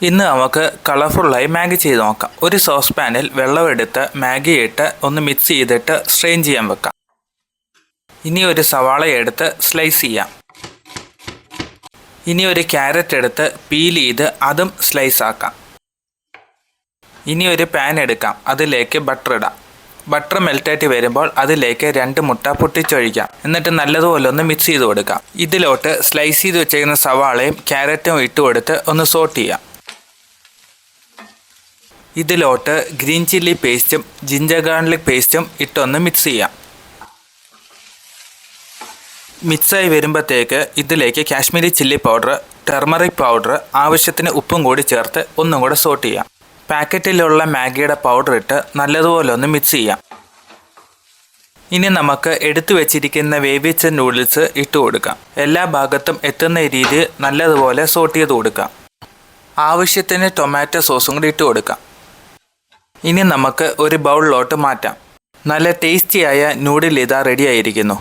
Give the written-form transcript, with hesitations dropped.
ഇന്ന് നമുക്ക് കളർഫുള്ളായി മാഗി ചെയ്ത് നോക്കാം. ഒരു സോസ് പാനിൽ വെള്ളമെടുത്ത് മാഗി ഇട്ട് ഒന്ന് മിക്സ് ചെയ്തിട്ട് സ്ട്രെയിൻ ചെയ്യാൻ വെക്കാം. ഇനി ഒരു സവാള എടുത്ത് സ്ലൈസ് ചെയ്യാം. ഇനി ഒരു ക്യാരറ്റ് എടുത്ത് പീൽ ചെയ്ത് അതും സ്ലൈസ് ആക്കാം. ഇനി ഒരു പാൻ എടുക്കാം. അതിലേക്ക് ബട്ടർ ഇടാം. ബട്ടർ മെൽറ്റായിട്ട് വരുമ്പോൾ അതിലേക്ക് 2 മുട്ട പൊട്ടിച്ചൊഴിക്കാം. എന്നിട്ട് നല്ലതുപോലെ ഒന്ന് മിക്സ് ചെയ്ത് കൊടുക്കാം. ഇതിലോട്ട് സ്ലൈസ് ചെയ്ത് വെച്ചിരിക്കുന്ന സവാളയും ക്യാരറ്റും ഇട്ട് കൊടുത്ത് ഒന്ന് സോട്ട് ചെയ്യാം. ഇതിലോട്ട് ഗ്രീൻ ചില്ലി പേസ്റ്റും ജിഞ്ചർ ഗാർലിക് പേസ്റ്റും ഇട്ടൊന്ന് മിക്സ് ചെയ്യാം. മിക്സായി വരുമ്പോഴത്തേക്ക് ഇതിലേക്ക് Kashmiri chilli powder, turmeric powder, ആവശ്യത്തിന് ഉപ്പും കൂടി ചേർത്ത് ഒന്നും കൂടെ സോട്ട് ചെയ്യാം. പാക്കറ്റിലുള്ള മാഗിയുടെ പൗഡർ ഇട്ട് നല്ലതുപോലെ ഒന്ന് മിക്സ് ചെയ്യാം. ഇനി നമുക്ക് എടുത്തു വെച്ചിരിക്കുന്ന വേവിച്ച നൂഡിൽസ് ഇട്ട് കൊടുക്കാം. എല്ലാ ഭാഗത്തും എത്തുന്ന രീതിയിൽ നല്ലതുപോലെ സോട്ട് ചെയ്ത് കൊടുക്കാം. ആവശ്യത്തിന് ടൊമാറ്റോ സോസും കൂടി ഇട്ട് കൊടുക്കാം. ഇനി നമുക്ക് ഒരു ബൗളിലോട്ട് മാറ്റാം. നല്ല ടേസ്റ്റിയായ നൂഡിൽ ഇതാ റെഡി ആയിരിക്കുന്നു.